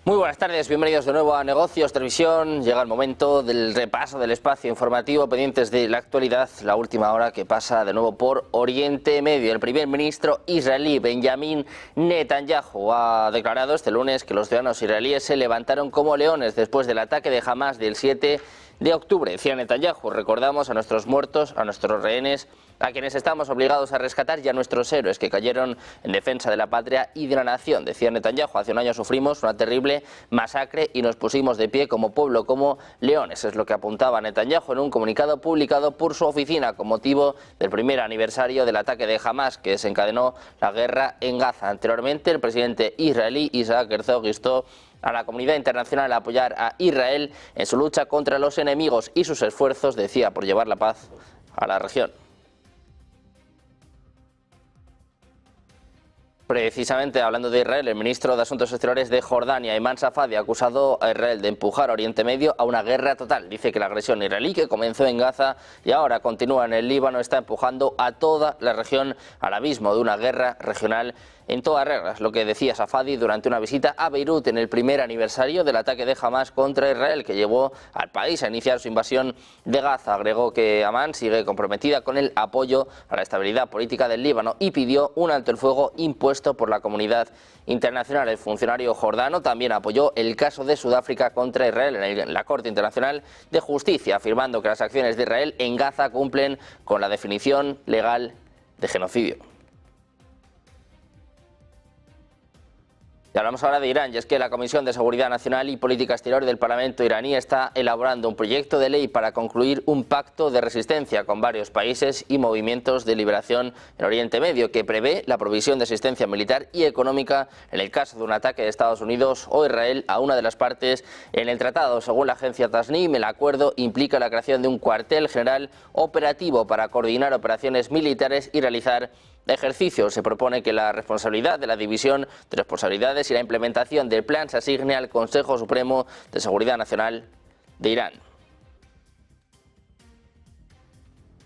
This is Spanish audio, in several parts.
Muy buenas tardes, bienvenidos de nuevo a Negocios Televisión. Llega el momento del repaso del espacio informativo, pendientes de la actualidad, la última hora que pasa de nuevo por Oriente Medio. El primer ministro israelí Benjamin Netanyahu ha declarado este lunes que los ciudadanos israelíes se levantaron como leones después del ataque de Hamás del 7 de octubre. Decía Netanyahu: recordamos a nuestros muertos, a nuestros rehenes, a quienes estamos obligados a rescatar y a nuestros héroes que cayeron en defensa de la patria y de la nación. Decía Netanyahu: hace un año sufrimos una terrible masacre y nos pusimos de pie como pueblo, como leones. Es lo que apuntaba Netanyahu en un comunicado publicado por su oficina con motivo del primer aniversario del ataque de Hamás que desencadenó la guerra en Gaza. Anteriormente, el presidente israelí Isaac Herzog instó a la comunidad internacional a apoyar a Israel en su lucha contra los enemigos y sus esfuerzos, decía, por llevar la paz a la región. Precisamente hablando de Israel, el ministro de Asuntos Exteriores de Jordania, Ayman Safadi, ha acusado a Israel de empujar a Oriente Medio a una guerra total. Dice que la agresión israelí, que comenzó en Gaza y ahora continúa en el Líbano, está empujando a toda la región al abismo de una guerra regional en todas reglas. Lo que decía Safadi durante una visita a Beirut en el primer aniversario del ataque de Hamás contra Israel, que llevó al país a iniciar su invasión de Gaza. Agregó que Amán sigue comprometida con el apoyo a la estabilidad política del Líbano y pidió un alto el fuego impuesto por la comunidad internacional. El funcionario jordano también apoyó el caso de Sudáfrica contra Israel en la Corte Internacional de Justicia, afirmando que las acciones de Israel en Gaza cumplen con la definición legal de genocidio. Y hablamos ahora de Irán, y es que la Comisión de Seguridad Nacional y Política Exterior del Parlamento iraní está elaborando un proyecto de ley para concluir un pacto de resistencia con varios países y movimientos de liberación en Oriente Medio, que prevé la provisión de asistencia militar y económica en el caso de un ataque de Estados Unidos o Israel a una de las partes en el tratado. Según la agencia Tasnim, el acuerdo implica la creación de un cuartel general operativo para coordinar operaciones militares y realizar ejercicios. Se propone que la responsabilidad de la división de responsabilidades y la implementación del plan se asigne al Consejo Supremo de Seguridad Nacional de Irán.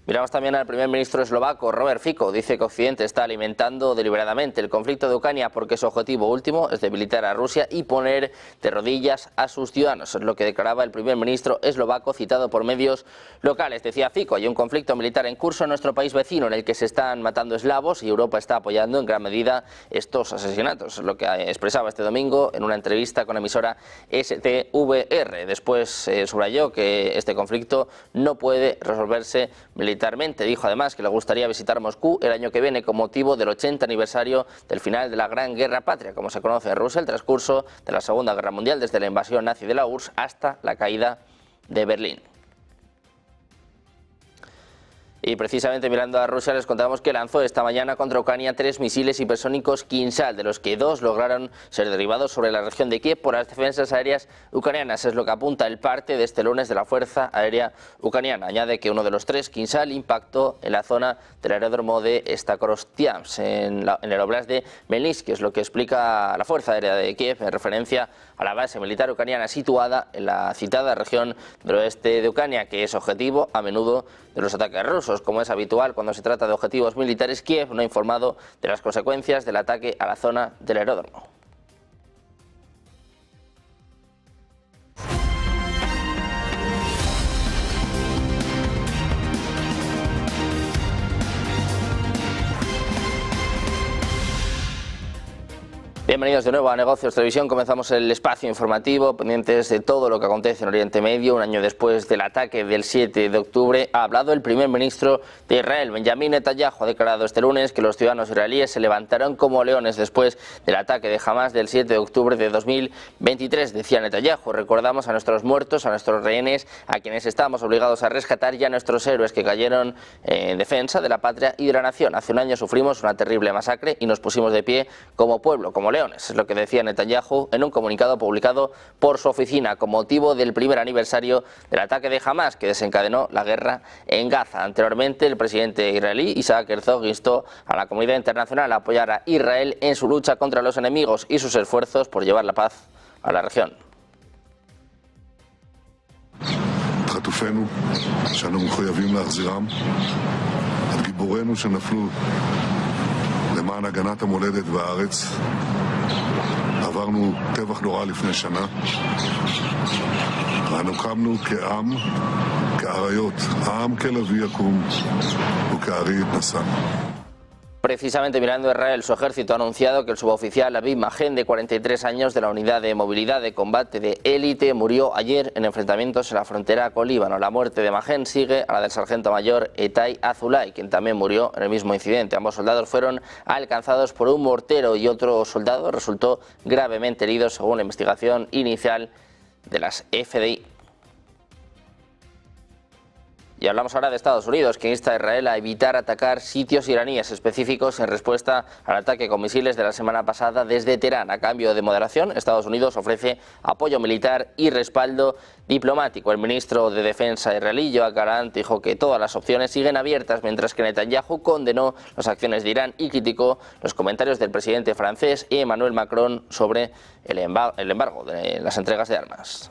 Miramos también al primer ministro eslovaco, Robert Fico. Dice que Occidente está alimentando deliberadamente el conflicto de Ucrania porque su objetivo último es debilitar a Rusia y poner de rodillas a sus ciudadanos. Es lo que declaraba el primer ministro eslovaco citado por medios locales. Decía Fico: hay un conflicto militar en curso en nuestro país vecino en el que se están matando eslavos y Europa está apoyando en gran medida estos asesinatos. Es lo que expresaba este domingo en una entrevista con la emisora STVR. Después subrayó que este conflicto no puede resolverse militarmente. Dijo además que le gustaría visitar Moscú el año que viene con motivo del 80 aniversario del final de la Gran Guerra Patria, como se conoce en Rusia, el transcurso de la Segunda Guerra Mundial, desde la invasión nazi de la URSS hasta la caída de Berlín. Y precisamente mirando a Rusia, les contamos que lanzó esta mañana contra Ucrania 3 misiles hipersónicos Kinzhal, de los que 2 lograron ser derribados sobre la región de Kiev por las defensas aéreas ucranianas. Es lo que apunta el parte de este lunes de la Fuerza Aérea Ucraniana. Añade que uno de los 3 Kinzhal impactó en la zona del aeródromo de Stakrostiansk, en el oblast de Melnysk, que es lo que explica la Fuerza Aérea de Kiev en referencia a la base militar ucraniana situada en la citada región del oeste de Ucrania, que es objetivo a menudo de los ataques rusos. Como es habitual cuando se trata de objetivos militares, Kiev no ha informado de las consecuencias del ataque a la zona del aeródromo. Bienvenidos de nuevo a Negocios Televisión. Comenzamos el espacio informativo, pendientes de todo lo que acontece en Oriente Medio. Un año después del ataque del 7 de octubre, ha hablado el primer ministro de Israel, Benjamin Netanyahu. Ha declarado este lunes que los ciudadanos israelíes se levantaron como leones después del ataque de Hamás del 7 de octubre de 2023. Decía Netanyahu: recordamos a nuestros muertos, a nuestros rehenes, a quienes estamos obligados a rescatar y a nuestros héroes que cayeron en defensa de la patria y de la nación. Hace un año sufrimos una terrible masacre y nos pusimos de pie como pueblo, como leones. Es lo que decía Netanyahu en un comunicado publicado por su oficina con motivo del primer aniversario del ataque de Hamás que desencadenó la guerra en Gaza. Anteriormente, el presidente israelí Isaac Herzog instó a la comunidad internacional a apoyar a Israel en su lucha contra los enemigos y sus esfuerzos por llevar la paz a la región. למען הגנת המולדת והארץ, עברנו טבח נורא לפני שנה. אנו קמנו כעם, כאריות. העם כלביא יקום וכארי יתנשא. Precisamente mirando a Israel, su ejército ha anunciado que el suboficial Aviv Magen, de 43 años, de la unidad de movilidad de combate de élite, murió ayer en enfrentamientos en la frontera con Líbano. La muerte de Magen sigue a la del sargento mayor Etay Azulay, quien también murió en el mismo incidente. Ambos soldados fueron alcanzados por un mortero y otro soldado resultó gravemente herido, según la investigación inicial de las FDI. Y hablamos ahora de Estados Unidos, que insta a Israel a evitar atacar sitios iraníes específicos en respuesta al ataque con misiles de la semana pasada desde Teherán. A cambio de moderación, Estados Unidos ofrece apoyo militar y respaldo diplomático. El ministro de Defensa israelí, Yoav Gallant, dijo que todas las opciones siguen abiertas, mientras que Netanyahu condenó las acciones de Irán y criticó los comentarios del presidente francés Emmanuel Macron sobre el embargo de las entregas de armas.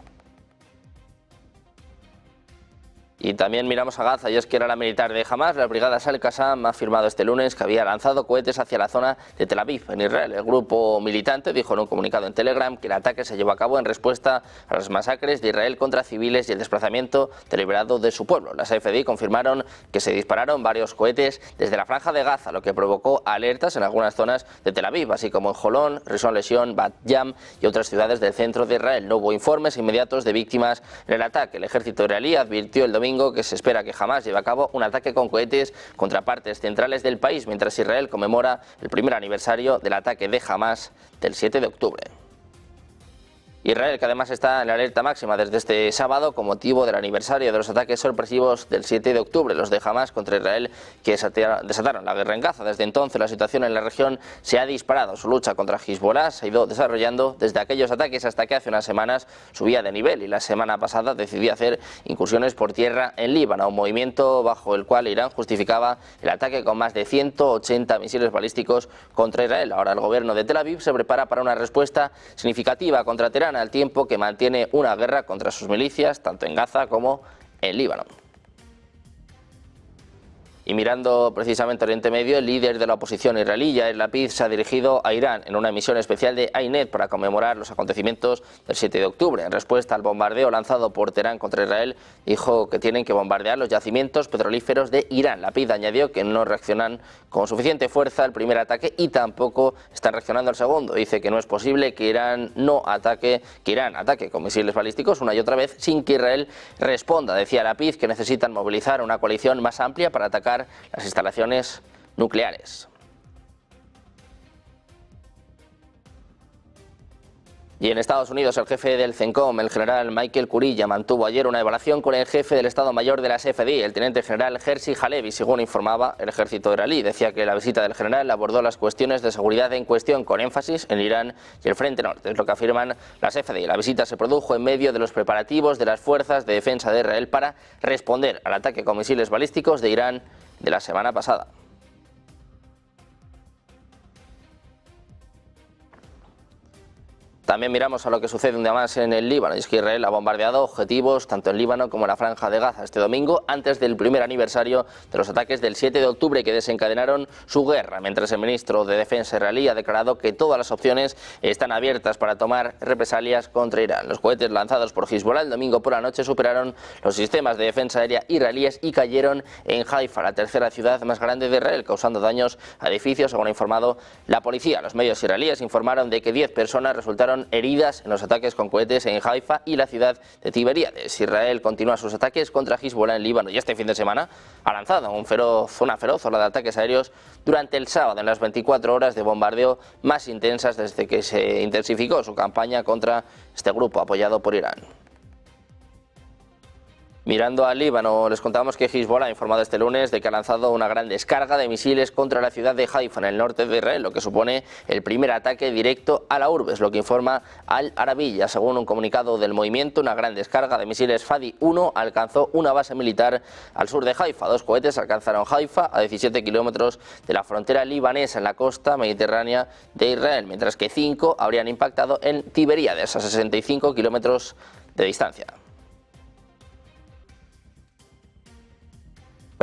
Y también miramos a Gaza, y es que el ala militar de Hamas, la brigada Al-Qassam, ha afirmado este lunes que había lanzado cohetes hacia la zona de Tel Aviv, en Israel. El grupo militante dijo en un comunicado en Telegram que el ataque se llevó a cabo en respuesta a las masacres de Israel contra civiles y el desplazamiento deliberado de su pueblo. Las FDI confirmaron que se dispararon varios cohetes desde la franja de Gaza, lo que provocó alertas en algunas zonas de Tel Aviv, así como en Holon, Rishon LeZion, Bat Yam y otras ciudades del centro de Israel. No hubo informes inmediatos de víctimas en el ataque. El ejército israelí advirtió el domingo que se espera que Hamas lleve a cabo un ataque con cohetes contra partes centrales del país, mientras Israel conmemora el primer aniversario del ataque de Hamas del 7 de octubre. Israel, que además está en la alerta máxima desde este sábado con motivo del aniversario de los ataques sorpresivos del 7 de octubre, los de Hamas contra Israel, que desataron la guerra en Gaza. Desde entonces la situación en la región se ha disparado. Su lucha contra Hezbollah se ha ido desarrollando desde aquellos ataques hasta que hace unas semanas subía de nivel y la semana pasada decidió hacer incursiones por tierra en Líbano, un movimiento bajo el cual Irán justificaba el ataque con más de 180 misiles balísticos contra Israel. Ahora el gobierno de Tel Aviv se prepara para una respuesta significativa contra Teherán, al tiempo que mantiene una guerra contra sus milicias, tanto en Gaza como en Líbano. Y mirando precisamente Oriente Medio, el líder de la oposición israelí, Yair Lapid, se ha dirigido a Irán en una emisión especial de Ynet para conmemorar los acontecimientos del 7 de octubre. En respuesta al bombardeo lanzado por Teherán contra Israel, dijo que tienen que bombardear los yacimientos petrolíferos de Irán. Lapid añadió que no reaccionan con suficiente fuerza al primer ataque y tampoco están reaccionando al segundo. Dice que no es posible que Irán ataque con misiles balísticos una y otra vez sin que Israel responda. Decía Lapid que necesitan movilizar una coalición más amplia para atacar las instalaciones nucleares. Y en Estados Unidos, el jefe del CENTCOM, el general Michael Kurilla, mantuvo ayer una evaluación con el jefe del Estado Mayor de las FDI, el teniente general Herzi Halevi, según informaba el ejército israelí. Decía que la visita del general abordó las cuestiones de seguridad en cuestión con énfasis en Irán y el Frente Norte, es lo que afirman las FDI. La visita se produjo en medio de los preparativos de las fuerzas de defensa de Israel para responder al ataque con misiles balísticos de Irán de la semana pasada. También miramos a lo que sucede un día más en el Líbano, y es que Israel ha bombardeado objetivos tanto en Líbano como en la franja de Gaza este domingo, antes del primer aniversario de los ataques del 7 de octubre que desencadenaron su guerra, mientras el ministro de Defensa israelí ha declarado que todas las opciones están abiertas para tomar represalias contra Irán. Los cohetes lanzados por Hezbollah el domingo por la noche superaron los sistemas de defensa aérea israelíes y cayeron en Haifa, la tercera ciudad más grande de Israel, causando daños a edificios, según ha informado la policía. Los medios israelíes informaron de que 10 personas resultaron heridas en los ataques con cohetes en Haifa y la ciudad de Tiberíades. Israel continúa sus ataques contra Hezbollah en Líbano y este fin de semana ha lanzado una feroz ola de ataques aéreos durante el sábado, en las 24 horas de bombardeo más intensas desde que se intensificó su campaña contra este grupo apoyado por Irán. Mirando al Líbano, les contamos que Hezbollah ha informado este lunes de que ha lanzado una gran descarga de misiles contra la ciudad de Haifa, en el norte de Israel, lo que supone el primer ataque directo a la urbe, es lo que informa Al Arabiya. Según un comunicado del movimiento, una gran descarga de misiles Fadi-1 alcanzó una base militar al sur de Haifa. 2 cohetes alcanzaron Haifa, a 17 kilómetros de la frontera libanesa, en la costa mediterránea de Israel, mientras que 5 habrían impactado en Tiberíades, a 65 kilómetros de distancia.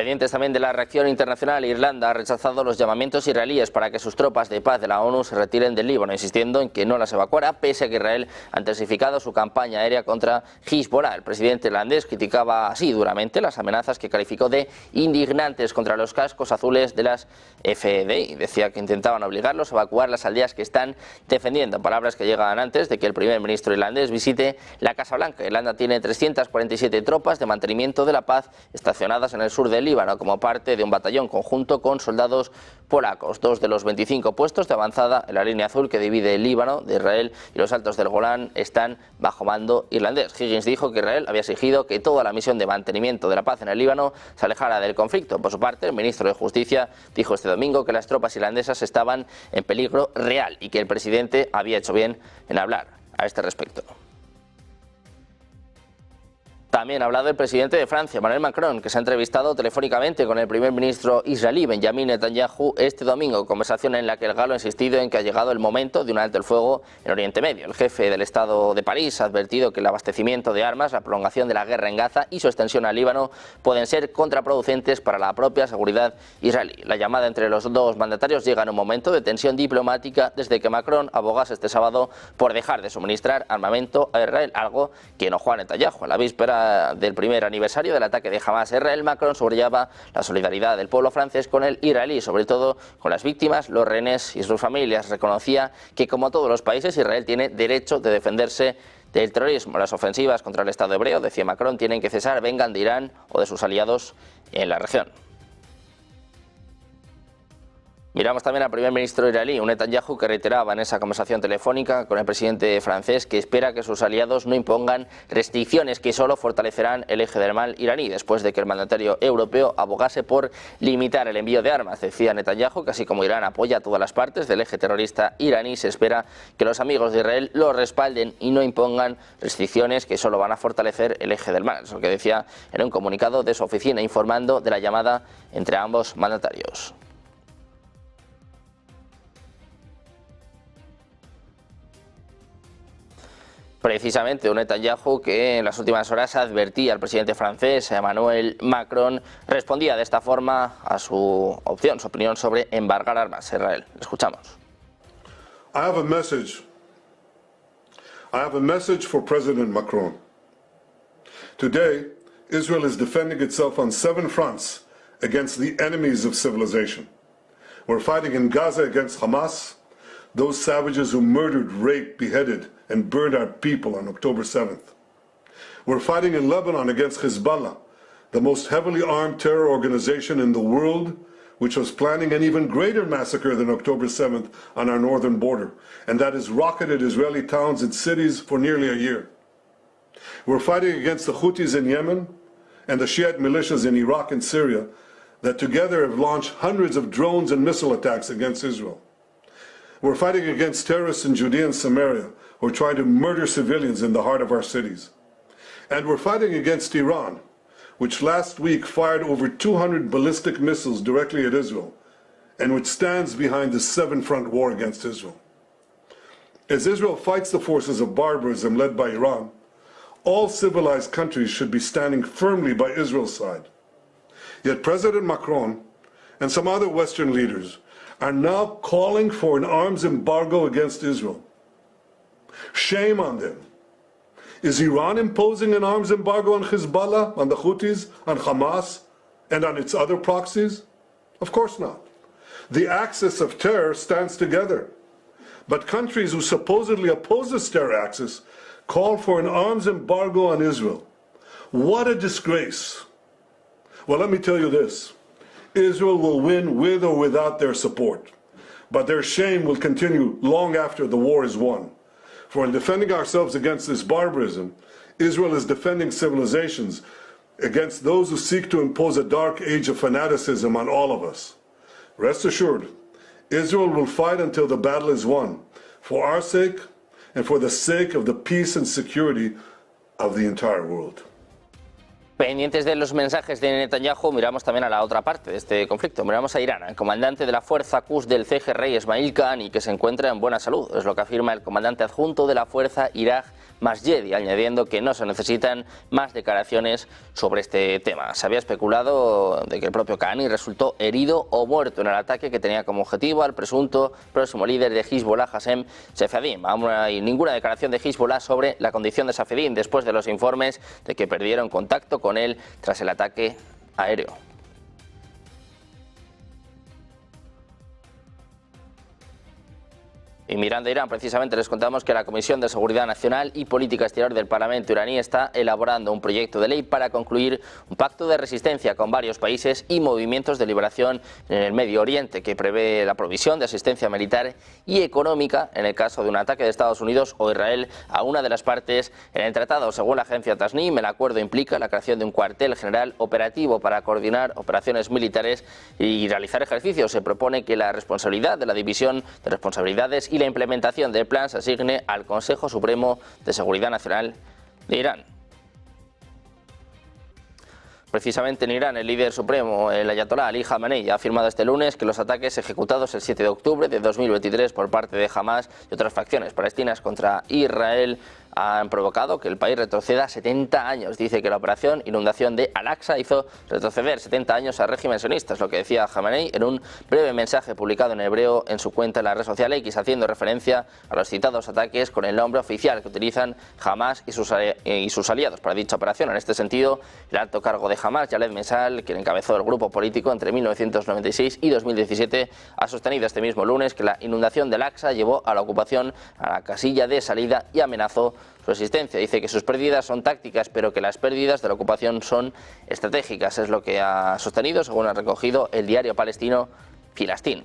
Pendientes también de la reacción internacional, Irlanda ha rechazado los llamamientos israelíes para que sus tropas de paz de la ONU se retiren del Líbano, insistiendo en que no las evacuará, pese a que Israel ha intensificado su campaña aérea contra Hezbollah. El presidente irlandés criticaba así duramente las amenazas que calificó de indignantes contra los cascos azules de las FDI. Decía que intentaban obligarlos a evacuar las aldeas que están defendiendo, palabras que llegan antes de que el primer ministro irlandés visite la Casa Blanca. Irlanda tiene 347 tropas de mantenimiento de la paz estacionadas en el sur del Líbano como parte de un batallón conjunto con soldados polacos. 2 de los 25 puestos de avanzada en la línea azul que divide el Líbano de Israel y los altos del Golán están bajo mando irlandés. Higgins dijo que Israel había exigido que toda la misión de mantenimiento de la paz en el Líbano se alejara del conflicto. Por su parte, el ministro de Justicia dijo este domingo que las tropas irlandesas estaban en peligro real y que el presidente había hecho bien en hablar a este respecto. También ha hablado el presidente de Francia, Emmanuel Macron, que se ha entrevistado telefónicamente con el primer ministro israelí, Benjamin Netanyahu, este domingo, conversación en la que el galo ha insistido en que ha llegado el momento de un alto el fuego en Oriente Medio. El jefe del Estado de París ha advertido que el abastecimiento de armas, la prolongación de la guerra en Gaza y su extensión al Líbano pueden ser contraproducentes para la propia seguridad israelí. La llamada entre los dos mandatarios llega en un momento de tensión diplomática desde que Macron abogase este sábado por dejar de suministrar armamento a Israel, algo que enojó a Netanyahu. En la víspera del primer aniversario del ataque de Hamas a Israel, Macron subrayaba la solidaridad del pueblo francés con el israelí, sobre todo con las víctimas, los rehenes y sus familias. Reconocía que, como todos los países, Israel tiene derecho de defenderse del terrorismo. Las ofensivas contra el Estado hebreo, decía Macron, tienen que cesar, vengan de Irán o de sus aliados en la región. Miramos también al primer ministro iraní, un Netanyahu que reiteraba en esa conversación telefónica con el presidente francés que espera que sus aliados no impongan restricciones que solo fortalecerán el eje del mal iraní, después de que el mandatario europeo abogase por limitar el envío de armas. Decía Netanyahu que así como Irán apoya a todas las partes del eje terrorista iraní, se espera que los amigos de Israel lo respalden y no impongan restricciones que solo van a fortalecer el eje del mal. Es lo que decía en un comunicado de su oficina informando de la llamada entre ambos mandatarios. Precisamente un Netanyahu que en las últimas horas advertía al presidente francés, Emmanuel Macron, respondía de esta forma a su opinión sobre embargar armas a Israel. Escuchamos. I have a message for President Macron. Today, Israel is defending itself on 7 fronts against the enemies of civilization. We're fighting in Gaza against Hamas, those savages who murdered, raped, beheaded, and burned our people on October 7th. We're fighting in Lebanon against Hezbollah, the most heavily armed terror organization in the world, which was planning an even greater massacre than October 7th on our northern border, and that has rocketed Israeli towns and cities for nearly a year. We're fighting against the Houthis in Yemen and the Shiite militias in Iraq and Syria that together have launched hundreds of drones and missile attacks against Israel. We're fighting against terrorists in Judea and Samaria who are trying to murder civilians in the heart of our cities. And we're fighting against Iran, which last week fired over 200 ballistic missiles directly at Israel, and which stands behind the 7-front war against Israel. As Israel fights the forces of barbarism led by Iran, all civilized countries should be standing firmly by Israel's side. Yet President Macron and some other Western leaders are now calling for an arms embargo against Israel. Shame on them. Is Iran imposing an arms embargo on Hezbollah, on the Houthis, on Hamas, and on its other proxies? Of course not. The axis of terror stands together. But countries who supposedly oppose this terror axis call for an arms embargo on Israel. What a disgrace. Well, let me tell you this. Israel will win with or without their support. But their shame will continue long after the war is won. For in defending ourselves against this barbarism, Israel is defending civilizations against those who seek to impose a dark age of fanaticism on all of us. Rest assured, Israel will fight until the battle is won, for our sake and for the sake of the peace and security of the entire world. Pendientes de los mensajes de Netanyahu, miramos también a la otra parte de este conflicto. Miramos a Irán. El comandante de la fuerza Quds del CGRI, Esmail Qaani, que se encuentra en buena salud. Es lo que afirma el comandante adjunto de la fuerza Iraj Masjedi, añadiendo que no se necesitan más declaraciones sobre este tema. Se había especulado de que el propio Qaani resultó herido o muerto en el ataque que tenía como objetivo al presunto próximo líder de Hezbollah, Hassem Sefadin. Aún no hay ninguna declaración de Hezbollah sobre la condición de Safedin después de los informes de que perdieron contacto con él tras el ataque aéreo. Y mirando a Irán, precisamente les contamos que la Comisión de Seguridad Nacional y Política Exterior del Parlamento iraní está elaborando un proyecto de ley para concluir un pacto de resistencia con varios países y movimientos de liberación en el Medio Oriente, que prevé la provisión de asistencia militar y económica en el caso de un ataque de Estados Unidos o Israel a una de las partes en el tratado. Según la agencia Tasnim, el acuerdo implica la creación de un cuartel general operativo para coordinar operaciones militares y realizar ejercicios. Se propone que la responsabilidad de la división de responsabilidades y la implementación del plan se asigne al Consejo Supremo de Seguridad Nacional de Irán. Precisamente en Irán, el líder supremo, el ayatolá Ali Khamenei, ha afirmado este lunes que los ataques ejecutados el 7 de octubre de 2023 por parte de Hamas y otras facciones palestinas contra Israel han provocado que el país retroceda 70 años. Dice que la operación inundación de Al-Aqsa hizo retroceder 70 años al régimen sionista, es lo que decía Khamenei en un breve mensaje publicado en hebreo en su cuenta en la red social X, haciendo referencia a los citados ataques con el nombre oficial que utilizan Hamas y sus aliados para dicha operación. En este sentido, el alto cargo de Hamas, Khaled Mesal, quien encabezó el grupo político entre 1996 y 2017, ha sostenido este mismo lunes que la inundación de Al-Aqsa llevó a la ocupación a la casilla de salida y amenazó su existencia. Dice que sus pérdidas son tácticas, pero que las pérdidas de la ocupación son estratégicas. Es lo que ha sostenido, según ha recogido el diario palestino Filastín.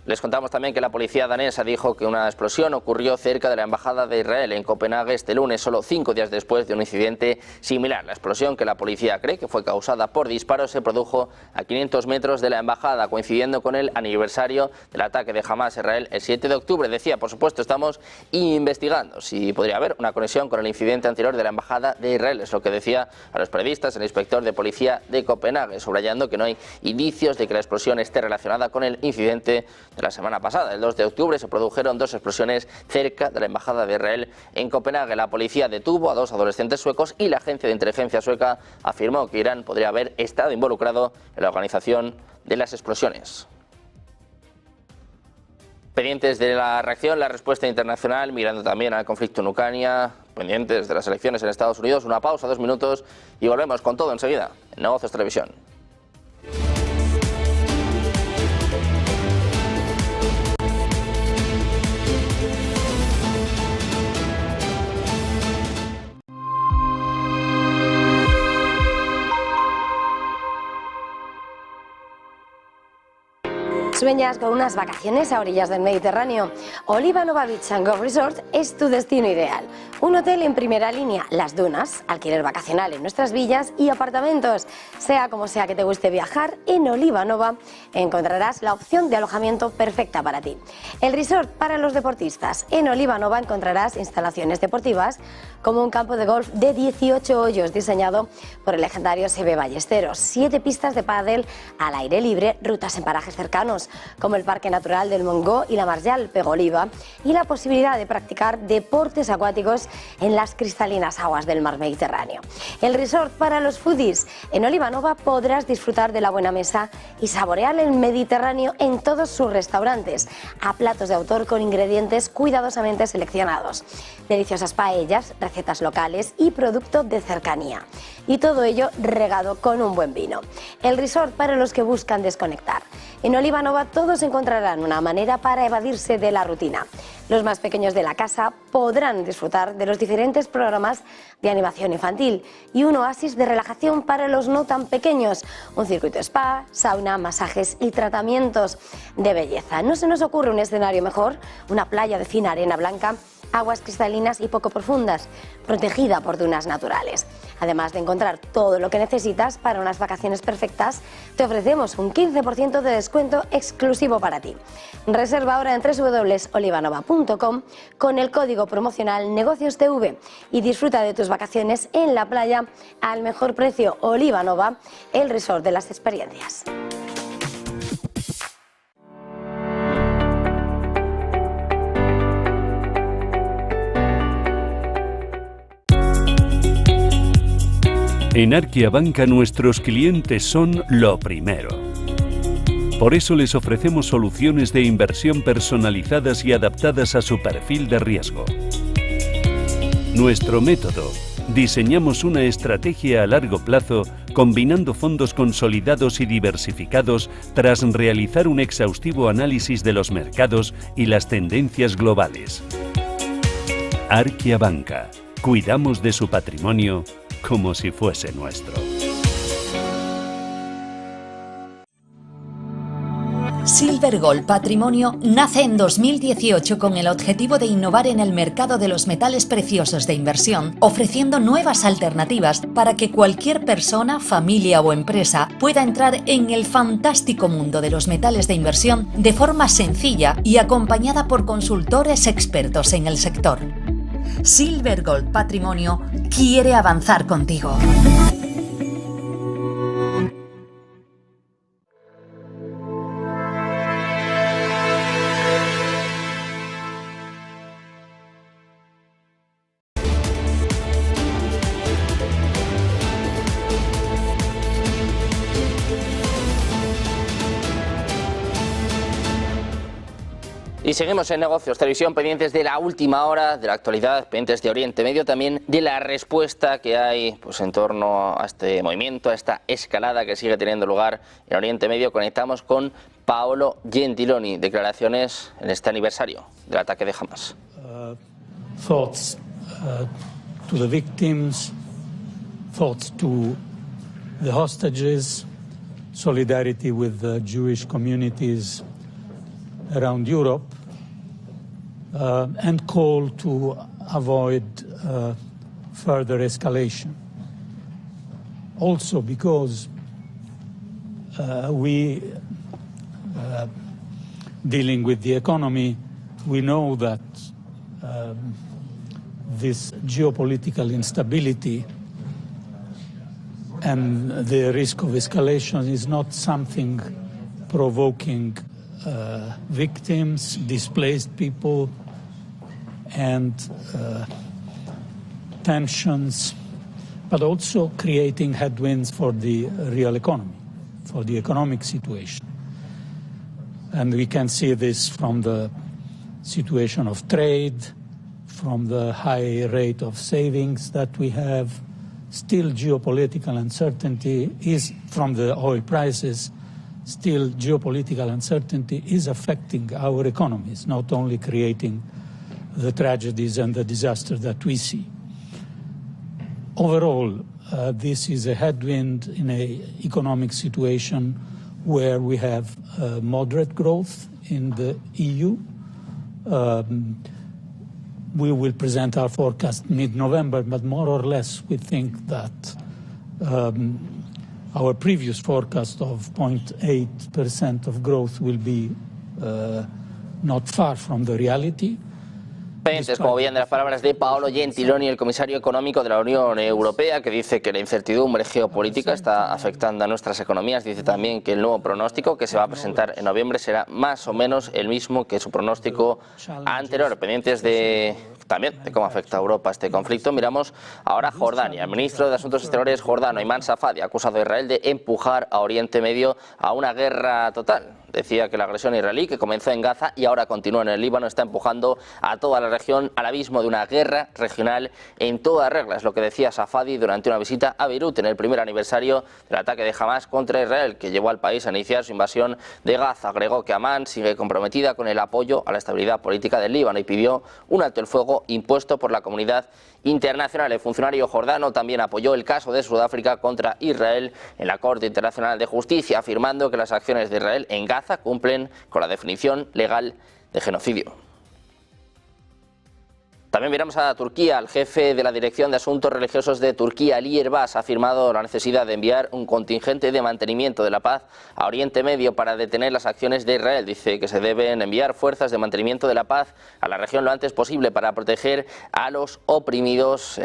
Les contamos también que la policía danesa dijo que una explosión ocurrió cerca de la embajada de Israel en Copenhague este lunes, solo 5 días después de un incidente similar. La explosión, que la policía cree que fue causada por disparos, se produjo a 500 metros de la embajada, coincidiendo con el aniversario del ataque de Hamas a Israel el 7 de octubre. Decía, por supuesto, estamos investigando si podría haber una conexión con el incidente anterior de la embajada de Israel. Es lo que decía a los periodistas el inspector de policía de Copenhague, subrayando que no hay indicios de que la explosión esté relacionada con el incidente de la semana pasada. El 2 de octubre se produjeron 2 explosiones cerca de la embajada de Israel en Copenhague. La policía detuvo a 2 adolescentes suecos y la agencia de inteligencia sueca afirmó que Irán podría haber estado involucrado en la organización de las explosiones. Pendientes de la reacción, la respuesta internacional, mirando también al conflicto en Ucrania, pendientes de las elecciones en Estados Unidos. Una pausa, 2 minutos y volvemos con todo enseguida en Negocios Televisión. ¿Sueñas con unas vacaciones a orillas del Mediterráneo? Oliva Nova Beach & Golf Resort es tu destino ideal. Un hotel en primera línea, las dunas, alquiler vacacional en nuestras villas y apartamentos. Sea como sea que te guste viajar, en Oliva Nova encontrarás la opción de alojamiento perfecta para ti. El resort para los deportistas. En Oliva Nova encontrarás instalaciones deportivas como un campo de golf de 18 hoyos diseñado por el legendario Seve Ballesteros, 7 pistas de pádel al aire libre, rutas en parajes cercanos como el Parque Natural del Montgó y la Marjal Pegoliva, y la posibilidad de practicar deportes acuáticos en las cristalinas aguas del mar Mediterráneo. El resort para los foodies. En Oliva Nova podrás disfrutar de la buena mesa y saborear el Mediterráneo en todos sus restaurantes, a platos de autor con ingredientes cuidadosamente seleccionados, deliciosas paellas, recetas locales y producto de cercanía. Y todo ello regado con un buen vino. El resort para los que buscan desconectar. En Oliva Nova todos encontrarán una manera para evadirse de la rutina. Los más pequeños de la casa podrán disfrutar de los diferentes programas de animación infantil y un oasis de relajación para los no tan pequeños. Un circuito spa, sauna, masajes y tratamientos de belleza. No se nos ocurre un escenario mejor, una playa de fina arena blanca aguas cristalinas y poco profundas, protegida por dunas naturales. Además de encontrar todo lo que necesitas para unas vacaciones perfectas, te ofrecemos un 15% de descuento exclusivo para ti. Reserva ahora en www.olivanova.com con el código promocional NEGOCIOSTV y disfruta de tus vacaciones en la playa al mejor precio. Olivanova, el resort de las experiencias. En Arkia Banca nuestros clientes son lo primero. Por eso les ofrecemos soluciones de inversión personalizadas y adaptadas a su perfil de riesgo. Nuestro método: diseñamos una estrategia a largo plazo combinando fondos consolidados y diversificados tras realizar un exhaustivo análisis de los mercados y las tendencias globales. Arkia Banca. Cuidamos de su patrimonio como si fuese nuestro. Silver Gold Patrimonio nace en 2018 con el objetivo de innovar en el mercado de los metales preciosos de inversión, ofreciendo nuevas alternativas para que cualquier persona, familia o empresa pueda entrar en el fantástico mundo de los metales de inversión de forma sencilla y acompañada por consultores expertos en el sector. Silver Gold Patrimonio quiere avanzar contigo. Y seguimos en Negocios Televisión, pendientes de la última hora, de la actualidad, pendientes de Oriente Medio, también de la respuesta que hay pues, en torno a este movimiento, a esta escalada que sigue teniendo lugar en Oriente Medio. Conectamos con Paolo Gentiloni, declaraciones en este aniversario del ataque de Hamas. Thoughts to the victims, thoughts to the hostages, solidarity with the Jewish communities around Europe, and call to avoid further escalation. Also because dealing with the economy, we know that this geopolitical instability and the risk of escalation is not something provoking victims, displaced people, and tensions, but also creating headwinds for the real economy, for the economic situation. And we can see this from the situation of trade, from the high rate of savings that we have. Still geopolitical uncertainty is from the oil prices. Still, geopolitical uncertainty is affecting our economies, not only creating the tragedies and the disasters that we see. Overall, this is a headwind in an economic situation where we have moderate growth in the EU. We will present our forecast mid-November, but more or less we think that our previous forecast of 0.8% of growth will be not far from the reality. Pendientes, como bien, de las palabras de Paolo Gentiloni, el comisario económico de la Unión Europea, que dice que la incertidumbre geopolítica está afectando a nuestras economías. Dice también que el nuevo pronóstico que se va a presentar en noviembre será más o menos el mismo que su pronóstico anterior. Pendientes también de cómo afecta a Europa este conflicto. Miramos ahora a Jordania. El ministro de Asuntos Exteriores jordano, Ayman Safadi, ha acusado a Israel de empujar a Oriente Medio a una guerra total. Decía que la agresión israelí, que comenzó en Gaza y ahora continúa en el Líbano, está empujando a toda la región al abismo de una guerra regional en toda regla. Es lo que decía Safadi durante una visita a Beirut en el primer aniversario del ataque de Hamas contra Israel, que llevó al país a iniciar su invasión de Gaza. Agregó que Amán sigue comprometida con el apoyo a la estabilidad política del Líbano y pidió un alto el fuego impuesto por la comunidad internacional. El funcionario jordano también apoyó el caso de Sudáfrica contra Israel en la Corte Internacional de Justicia, afirmando que las acciones de Israel en Gaza cumplen con la definición legal de genocidio. También miramos a Turquía. El jefe de la Dirección de Asuntos Religiosos de Turquía, Ali Erbas, ha afirmado la necesidad de enviar un contingente de mantenimiento de la paz a Oriente Medio para detener las acciones de Israel. Dice que se deben enviar fuerzas de mantenimiento de la paz a la región lo antes posible para proteger a los oprimidos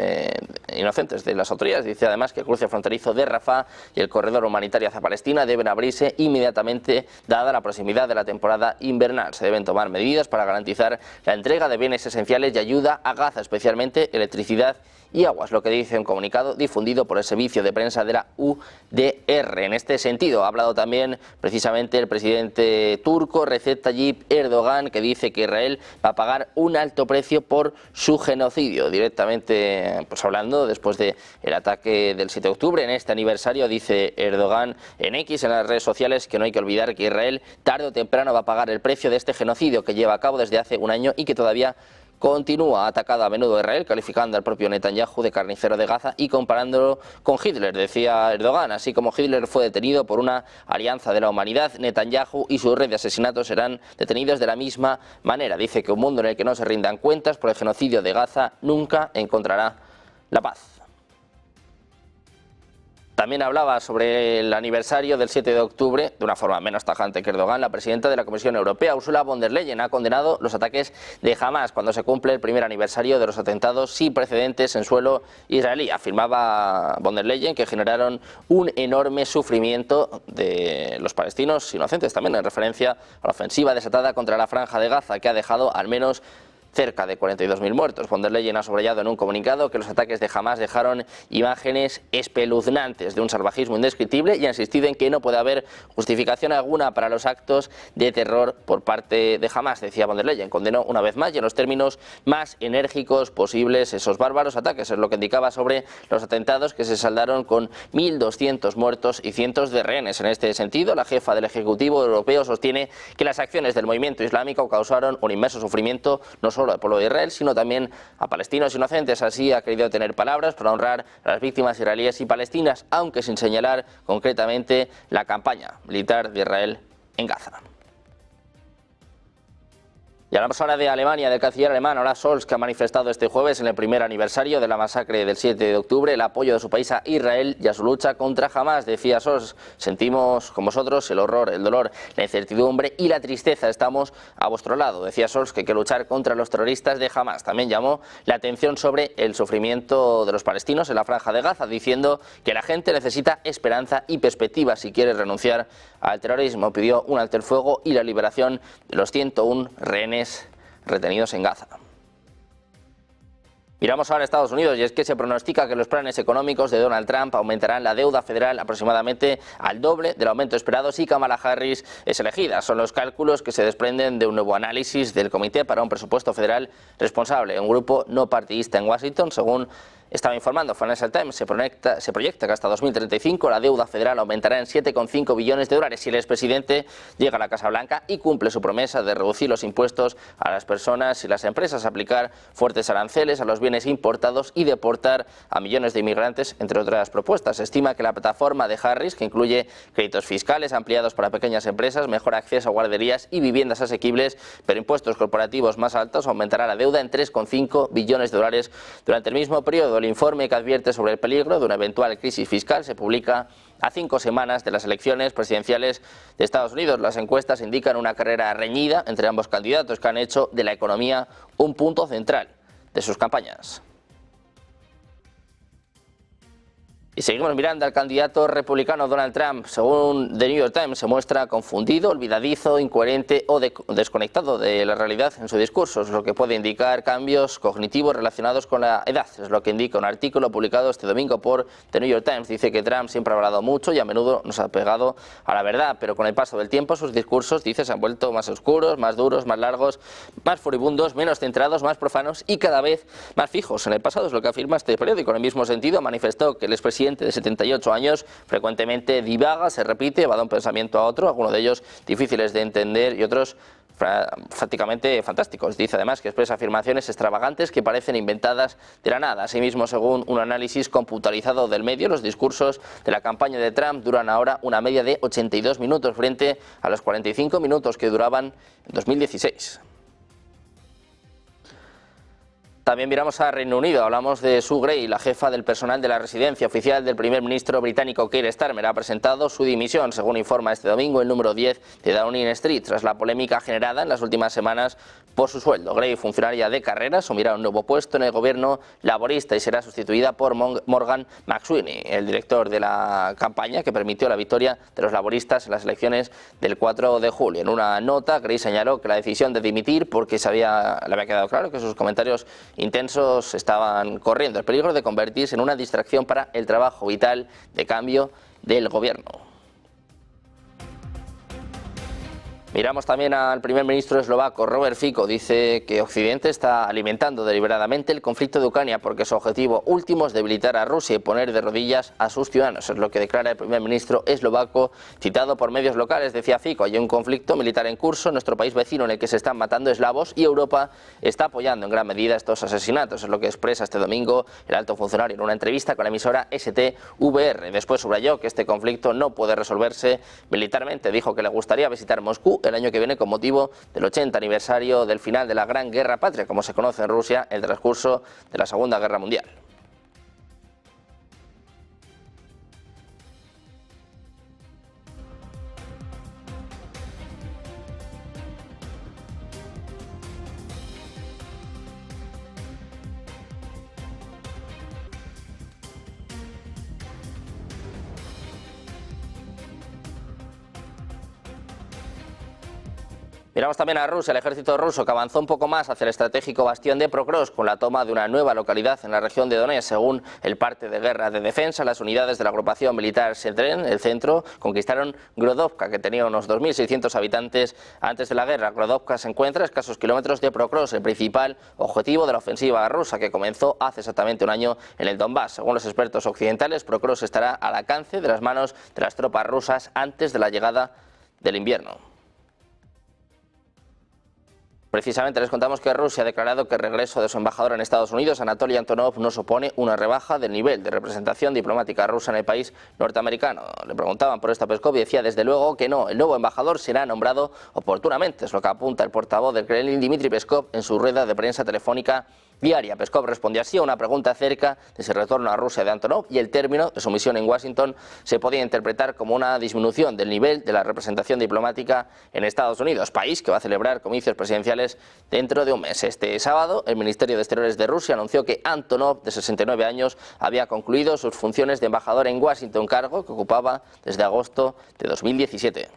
inocentes de las autoridades. Dice además que el cruce fronterizo de Rafah y el corredor humanitario hacia Palestina deben abrirse inmediatamente dada la proximidad de la temporada invernal. Se deben tomar medidas para garantizar la entrega de bienes esenciales y ayuda a Gaza, especialmente electricidad y aguas, lo que dice un comunicado difundido por el servicio de prensa de la UDR. En este sentido ha hablado también precisamente el presidente turco Recep Tayyip Erdogan, que dice que Israel va a pagar un alto precio por su genocidio. Directamente pues hablando después del ataque del 7 de octubre, en este aniversario, dice Erdogan en X, en las redes sociales, que no hay que olvidar que Israel tarde o temprano va a pagar el precio de este genocidio que lleva a cabo desde hace un año y que todavía continúa. Atacado a menudo a Israel, calificando al propio Netanyahu de carnicero de Gaza y comparándolo con Hitler, decía Erdogan. Así como Hitler fue detenido por una alianza de la humanidad, Netanyahu y su red de asesinatos serán detenidos de la misma manera. Dice que un mundo en el que no se rindan cuentas por el genocidio de Gaza nunca encontrará la paz. También hablaba sobre el aniversario del 7 de octubre, de una forma menos tajante que Erdogan. La presidenta de la Comisión Europea, Ursula von der Leyen, ha condenado los ataques de Hamás cuando se cumple el primer aniversario de los atentados sin precedentes en suelo israelí. Afirmaba von der Leyen que generaron un enorme sufrimiento de los palestinos inocentes, también en referencia a la ofensiva desatada contra la Franja de Gaza, que ha dejado al menos cerca de 42.000 muertos. Von der Leyen ha subrayado en un comunicado que los ataques de Hamás dejaron imágenes espeluznantes de un salvajismo indescriptible y ha insistido en que no puede haber justificación alguna para los actos de terror por parte de Hamás. Decía von der Leyen, condenó una vez más y en los términos más enérgicos posibles esos bárbaros ataques. Es lo que indicaba sobre los atentados que se saldaron con 1.200 muertos y cientos de rehenes. En este sentido, la jefa del Ejecutivo Europeo sostiene que las acciones del movimiento islámico causaron un inmenso sufrimiento no solo al pueblo de Israel, sino también a palestinos inocentes. Así ha querido tener palabras para honrar a las víctimas israelíes y palestinas, aunque sin señalar concretamente la campaña militar de Israel en Gaza. Y hablamos ahora de Alemania, del canciller alemán Olaf Scholz, que ha manifestado este jueves, en el primer aniversario de la masacre del 7 de octubre, el apoyo de su país a Israel y a su lucha contra Hamás. Decía Scholz, sentimos con vosotros el horror, el dolor, la incertidumbre y la tristeza. Estamos a vuestro lado. Decía Scholz que hay que luchar contra los terroristas de Hamás. También llamó la atención sobre el sufrimiento de los palestinos en la Franja de Gaza, diciendo que la gente necesita esperanza y perspectiva si quiere renunciar al terrorismo. Pidió un alto el fuego y la liberación de los 101 rehenes retenidos en Gaza. Miramos ahora a Estados Unidos y es que se pronostica que los planes económicos de Donald Trump aumentarán la deuda federal aproximadamente al doble del aumento esperado si Kamala Harris es elegida. Son los cálculos que se desprenden de un nuevo análisis del Comité para un Presupuesto Federal Responsable, un grupo no partidista en Washington. Según estaba informando Financial Times, se proyecta que hasta 2035 la deuda federal aumentará en 7,5 billones de dólares si el expresidente llega a la Casa Blanca y cumple su promesa de reducir los impuestos a las personas y las empresas, aplicar fuertes aranceles a los bienes importados y deportar a millones de inmigrantes, entre otras propuestas. Se estima que la plataforma de Harris, que incluye créditos fiscales ampliados para pequeñas empresas, mejor acceso a guarderías y viviendas asequibles, pero impuestos corporativos más altos, aumentará la deuda en 3,5 billones de dólares durante el mismo periodo. El informe que advierte sobre el peligro de una eventual crisis fiscal se publica a 5 semanas de las elecciones presidenciales de Estados Unidos. Las encuestas indican una carrera reñida entre ambos candidatos que han hecho de la economía un punto central de sus campañas. Y seguimos mirando al candidato republicano Donald Trump. Según The New York Times, se muestra confundido, olvidadizo, incoherente o desconectado de la realidad en su discurso, lo que puede indicar cambios cognitivos relacionados con la edad. Es lo que indica un artículo publicado este domingo por The New York Times. Dice que Trump siempre ha hablado mucho y a menudo nos ha pegado a la verdad, pero con el paso del tiempo sus discursos, dice, se han vuelto más oscuros, más duros, más largos, más furibundos, menos centrados, más profanos y cada vez más fijos en el pasado. Es lo que afirma este periódico. En el mismo sentido, manifestó que el expresidente de 78 años frecuentemente divaga, se repite, va de un pensamiento a otro, algunos de ellos difíciles de entender y otros prácticamente fantásticos. Dice además que expresa afirmaciones extravagantes que parecen inventadas de la nada. Asimismo, según un análisis computarizado del medio, los discursos de la campaña de Trump duran ahora una media de 82 minutos frente a los 45 minutos que duraban en 2016. También miramos a Reino Unido. Hablamos de Sue Gray, la jefa del personal de la residencia oficial del primer ministro británico Keir Starmer. Ha presentado su dimisión, según informa este domingo el número 10 de Downing Street, tras la polémica generada en las últimas semanas por su sueldo. Gray, funcionaria de carrera, asumirá un nuevo puesto en el gobierno laborista y será sustituida por Morgan McSweeney, el director de la campaña que permitió la victoria de los laboristas en las elecciones del 4 de julio. En una nota, Gray señaló que la decisión de dimitir porque le había quedado claro que sus comentarios intensos estaban corriendo el peligro de convertirse en una distracción para el trabajo vital de cambio del gobierno. Miramos también al primer ministro eslovaco, Robert Fico. Dice que Occidente está alimentando deliberadamente el conflicto de Ucrania porque su objetivo último es debilitar a Rusia y poner de rodillas a sus ciudadanos. Es lo que declara el primer ministro eslovaco, citado por medios locales. Decía Fico: hay un conflicto militar en curso en nuestro país vecino en el que se están matando eslavos y Europa está apoyando en gran medida estos asesinatos. Es lo que expresa este domingo el alto funcionario en una entrevista con la emisora STVR. Después subrayó que este conflicto no puede resolverse militarmente. Dijo que le gustaría visitar Moscú el año que viene con motivo del 80 aniversario del final de la Gran Guerra Patria, como se conoce en Rusia, el transcurso de la Segunda Guerra Mundial. Miramos también a Rusia, el ejército ruso que avanzó un poco más hacia el estratégico bastión de Prokrovsk con la toma de una nueva localidad en la región de Donetsk. Según el parte de guerra de defensa, las unidades de la agrupación militar Sedren, el centro, conquistaron Grodovka, que tenía unos 2.600 habitantes antes de la guerra. Grodovka se encuentra a escasos kilómetros de Prokrovsk, el principal objetivo de la ofensiva rusa que comenzó hace exactamente un año en el Donbass. Según los expertos occidentales, Prokrovsk estará al alcance de las manos de las tropas rusas antes de la llegada del invierno. Precisamente les contamos que Rusia ha declarado que el regreso de su embajador en Estados Unidos, Anatoly Antonov, no supone una rebaja del nivel de representación diplomática rusa en el país norteamericano. Le preguntaban por esto a Peskov y decía desde luego que no, el nuevo embajador será nombrado oportunamente. Es lo que apunta el portavoz del Kremlin, Dmitry Peskov, en su rueda de prensa telefónica diaria. Peskov respondió así a una pregunta acerca de su retorno a Rusia de Antonov y el término de su misión en Washington se podía interpretar como una disminución del nivel de la representación diplomática en Estados Unidos, país que va a celebrar comicios presidenciales dentro de un mes. Este sábado, el Ministerio de Exteriores de Rusia anunció que Antonov, de 69 años, había concluido sus funciones de embajador en Washington, cargo que ocupaba desde agosto de 2017.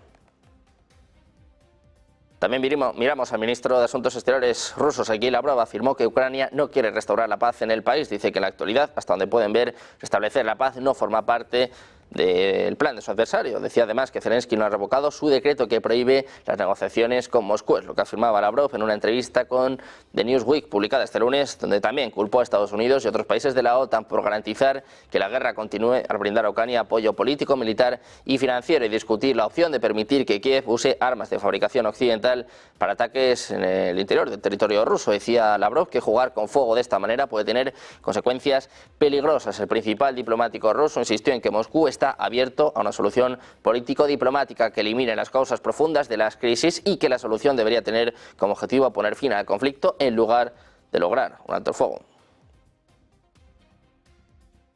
También miramos al ministro de Asuntos Exteriores ruso, Sergei Lavrov, afirmó que Ucrania no quiere restaurar la paz en el país. Dice que en la actualidad, hasta donde pueden ver, restablecer la paz no forma parte del plan de su adversario. Decía además que Zelensky no ha revocado su decreto que prohíbe las negociaciones con Moscú, es lo que afirmaba Lavrov en una entrevista con The Newsweek publicada este lunes, donde también culpó a Estados Unidos y otros países de la OTAN por garantizar que la guerra continúe al brindar a Ucrania apoyo político, militar y financiero y discutir la opción de permitir que Kiev use armas de fabricación occidental para ataques en el interior del territorio ruso. Decía Lavrov que jugar con fuego de esta manera puede tener consecuencias peligrosas. El principal diplomático ruso insistió en que Moscú está abierto a una solución político-diplomática que elimine las causas profundas de las crisis y que la solución debería tener como objetivo poner fin al conflicto en lugar de lograr un alto el fuego.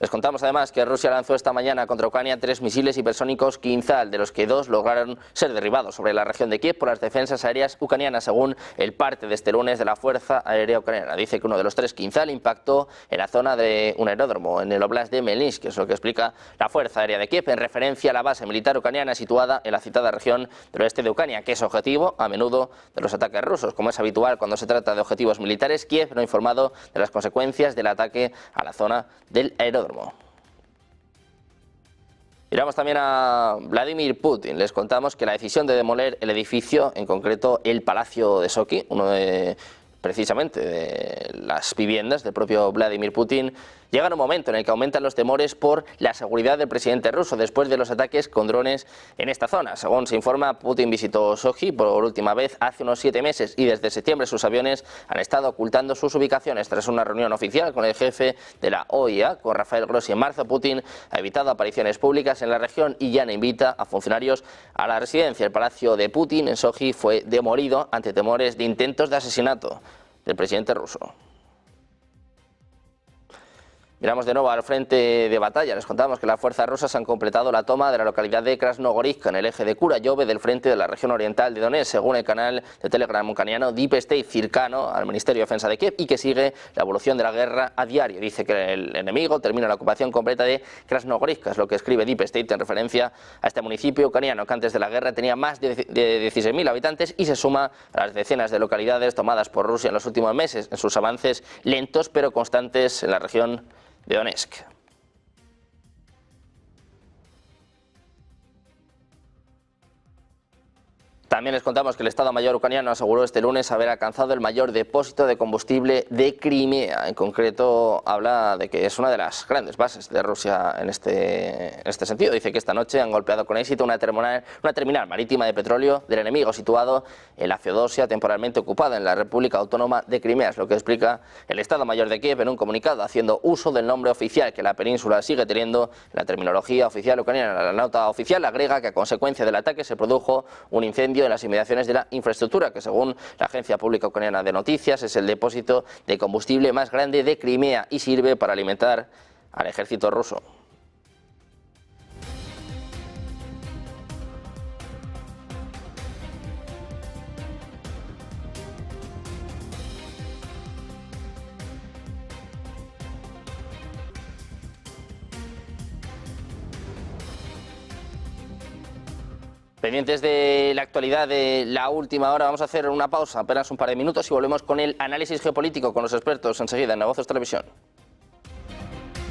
Les contamos además que Rusia lanzó esta mañana contra Ucrania 3 misiles hipersónicos Kinzhal, de los que 2 lograron ser derribados sobre la región de Kiev por las defensas aéreas ucranianas, según el parte de este lunes de la Fuerza Aérea Ucraniana. Dice que uno de los 3 Kinzhal impactó en la zona de un aeródromo en el Oblast de Melnysk, que es lo que explica la Fuerza Aérea de Kiev, en referencia a la base militar ucraniana situada en la citada región del oeste de Ucrania, que es objetivo a menudo de los ataques rusos. Como es habitual cuando se trata de objetivos militares, Kiev no ha informado de las consecuencias del ataque a la zona del aeródromo. Miramos también a Vladimir Putin. Les contamos que la decisión de demoler el edificio, en concreto el Palacio de Sochi, uno de precisamente de las viviendas del propio Vladimir Putin, llega en un momento en el que aumentan los temores por la seguridad del presidente ruso después de los ataques con drones en esta zona. Según se informa, Putin visitó Sochi por última vez hace unos 7 meses y desde septiembre sus aviones han estado ocultando sus ubicaciones. Tras una reunión oficial con el jefe de la OIA, con Rafael Grossi, en marzo, Putin ha evitado apariciones públicas en la región y ya no invita a funcionarios a la residencia. El palacio de Putin en Sochi fue demolido ante temores de intentos de asesinato del presidente ruso. Miramos de nuevo al frente de batalla. Les contamos que las fuerzas rusas han completado la toma de la localidad de Krasnogorivka en el eje de Kurayove del frente de la región oriental de Donetsk, según el canal de Telegram ucraniano Deep State, cercano al Ministerio de Defensa de Kiev y que sigue la evolución de la guerra a diario. Dice que el enemigo termina la ocupación completa de Krasnogorivka, es lo que escribe Deep State en referencia a este municipio ucraniano que antes de la guerra tenía más de 16.000 habitantes y se suma a las decenas de localidades tomadas por Rusia en los últimos meses, en sus avances lentos pero constantes en la región de Donetsk. También les contamos que el Estado Mayor ucraniano aseguró este lunes haber alcanzado el mayor depósito de combustible de Crimea. En concreto, habla de que es una de las grandes bases de Rusia en este sentido. Dice que esta noche han golpeado con éxito una terminal marítima de petróleo del enemigo situado en la Feodosia, temporalmente ocupada en la República Autónoma de Crimea. Es lo que explica el Estado Mayor de Kiev en un comunicado, haciendo uso del nombre oficial que la península sigue teniendo la terminología oficial ucraniana. La nota oficial agrega que a consecuencia del ataque se produjo un incendio en las inmediaciones de la infraestructura, que según la agencia pública ucraniana de noticias es el depósito de combustible más grande de Crimea y sirve para alimentar al ejército ruso. Pendientes de la actualidad de la última hora, vamos a hacer una pausa, apenas un par de minutos y volvemos con el análisis geopolítico con los expertos enseguida en Negocios Televisión.